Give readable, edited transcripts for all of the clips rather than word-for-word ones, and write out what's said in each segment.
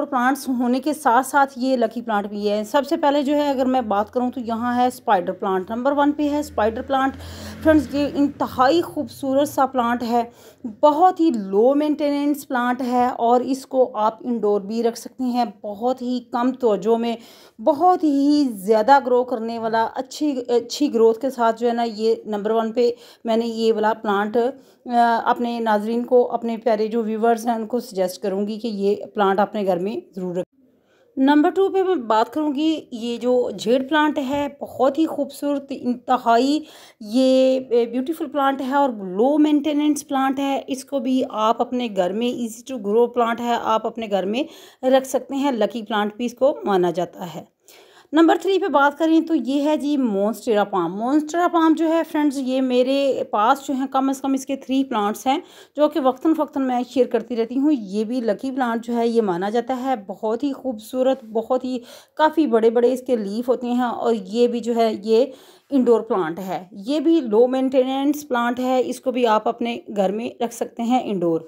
Plants होने के साथ साथ ये लकी प्लांट भी है। सबसे पहले जो है अगर मैं बात करूं तो यहाँ है स्पाइडर प्लांट, नंबर 1 पे है स्पाइडर प्लांट। फ्रेंड्स ये इंतहाई खूबसूरत सा प्लांट है, बहुत ही लो मेंटेनेंस प्लांट है और इसको आप इंडोर भी रख सकते हैं। बहुत ही कम तवज्जो में बहुत ही ज़्यादा ग्रो करने वाला, अच्छी ग्रोथ के साथ जो है ना, ये नंबर 1 पे मैंने ये वाला प्लांट अपने नाजरीन को, अपने प्यारे जो व्यूवर्स हैं उनको सजेस्ट करूँगी कि ये प्लांट अपने घर में ज़रूर रखें। नंबर 2 पे मैं बात करूँगी, ये जो जेड प्लांट है बहुत ही खूबसूरत, इंतहाई ये ब्यूटीफुल प्लांट है और लो मेंटेनेंस प्लांट है। इसको भी आप अपने घर में, इजी टू ग्रो प्लांट है, आप अपने घर में रख सकते हैं। लकी प्लांट भी इसको माना जाता है। नंबर 3 पे बात करें तो ये है जी मोन्स्टेरा पाम। मोन्स्टेरा पाम जो है फ्रेंड्स, ये मेरे पास जो है कम से कम इसके 3 प्लांट्स हैं जो कि वक्तन फ़क्तन मैं शेयर करती रहती हूँ। ये भी लकी प्लांट जो है ये माना जाता है, बहुत ही खूबसूरत, बहुत ही काफ़ी बड़े बड़े इसके लीफ होते हैं और ये भी जो है ये इंडोर प्लांट है। ये भी लो मेंटेनेंस प्लांट है, इसको भी आप अपने घर में रख सकते हैं इंडोर।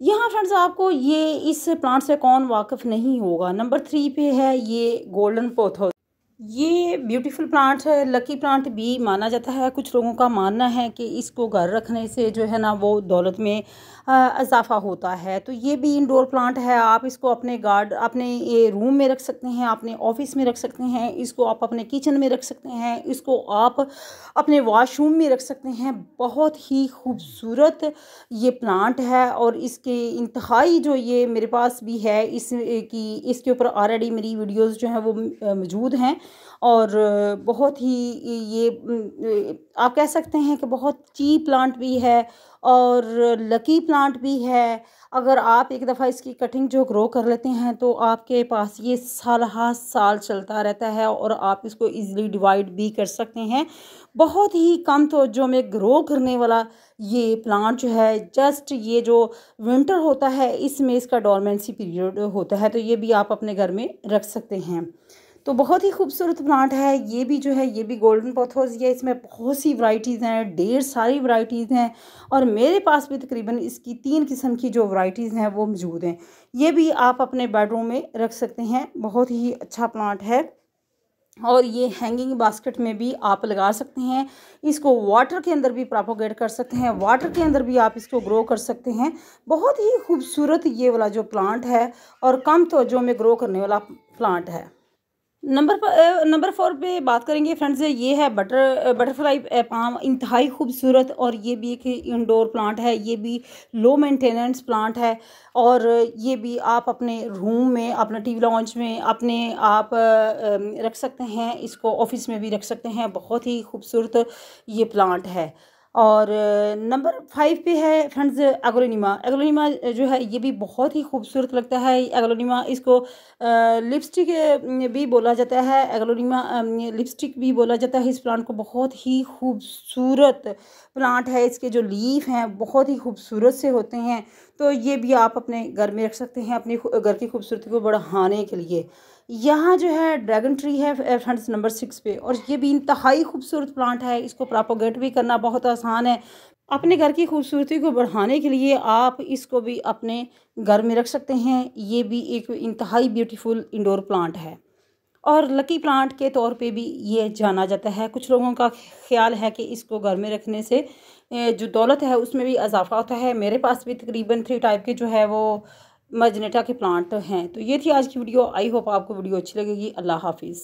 यहाँ फ्रेंड्स आपको ये इस प्लांट से कौन वाकिफ़ नहीं होगा, नंबर 3 पे है ये गोल्डन पोथोस। ये ब्यूटीफुल प्लांट है, लकी प्लांट भी माना जाता है। कुछ लोगों का मानना है कि इसको घर रखने से जो है ना वो दौलत में इजाफा होता है। तो ये भी इंडोर प्लांट है, आप इसको अपने ये रूम में रख सकते हैं, अपने ऑफिस में रख सकते हैं, इसको आप अपने किचन में रख सकते हैं, इसको आप अपने वॉशरूम में रख सकते हैं। बहुत ही खूबसूरत ये प्लांट है और इसके इंतहाई जो ये मेरे पास भी है, इसके ऊपर ऑलरेडी मेरी वीडियोस जो हैं वो मौजूद हैं और बहुत ही ये आप कह सकते हैं कि बहुत चीप प्लांट भी है और लकी प्लांट भी है। अगर आप एक दफ़ा इसकी कटिंग जो ग्रो कर लेते हैं तो आपके पास ये साल हा साल चलता रहता है और आप इसको इजीली डिवाइड भी कर सकते हैं। बहुत ही कम तवज्जो में ग्रो करने वाला ये प्लांट जो है, जस्ट ये जो विंटर होता है इसमें इसका डोरमेंसी पीरियड होता है, तो ये भी आप अपने घर में रख सकते हैं। तो बहुत ही खूबसूरत प्लांट है ये भी जो है, ये भी गोल्डन पोथोस है। इसमें बहुत सी वैरायटीज़ हैं, ढेर सारी वैरायटीज़ हैं और मेरे पास भी तकरीबन इसकी 3 किस्म की जो वैरायटीज़ हैं वो मौजूद हैं। ये भी आप अपने बेडरूम में रख सकते हैं, बहुत ही अच्छा प्लांट है और ये हैंगिंग बास्केट में भी आप लगा सकते हैं। इसको वाटर के अंदर भी प्रोपोगेट कर सकते हैं, वाटर के अंदर भी आप इसको ग्रो कर सकते हैं। बहुत ही खूबसूरत ये वाला जो प्लांट है और कम तवज्जो में ग्रो करने वाला प्लांट है। नंबर 4 पे बात करेंगे फ्रेंड्स, ये है बटरफ्लाई पाम। इंतहाई खूबसूरत और ये भी एक इंडोर प्लांट है, ये भी लो मेंटेनेंस प्लांट है और ये भी आप अपने रूम में, अपने टीवी लाउंज में अपने आप रख सकते हैं। इसको ऑफिस में भी रख सकते हैं। बहुत ही खूबसूरत ये प्लांट है। और नंबर 5 पे है फ्रेंड्स एग्लोनिमा। एग्लोनिमा जो है ये भी बहुत ही खूबसूरत लगता है। एग्लोनिमा इसको लिपस्टिक भी बोला जाता है, एग्लोनिमा लिपस्टिक भी बोला जाता है इस प्लांट को। बहुत ही खूबसूरत प्लांट है, इसके जो लीफ हैं बहुत ही खूबसूरत से होते हैं। तो ये भी आप अपने घर में रख सकते हैं अपनी घर की खूबसूरती को बढ़ाने के लिए। यहाँ जो है ड्रैगन ट्री है फ्रेंड्स नंबर 6 पे और ये भी इंतहाई खूबसूरत प्लांट है। इसको प्रोपोगेट भी करना बहुत आसान है। अपने घर की खूबसूरती को बढ़ाने के लिए आप इसको भी अपने घर में रख सकते हैं। ये भी एक इंतहाई ब्यूटीफुल इंडोर प्लांट है और लकी प्लांट के तौर पे भी ये जाना जाता है। कुछ लोगों का ख्याल है कि इसको घर में रखने से जो दौलत है उसमें भी इजाफा होता है। मेरे पास भी तकरीबन 3 टाइप के जो है वो मजनेटा के प्लांट हैं। तो ये थी आज की वीडियो। आई होप आपको वीडियो अच्छी लगेगी। अल्लाह हाफिज़।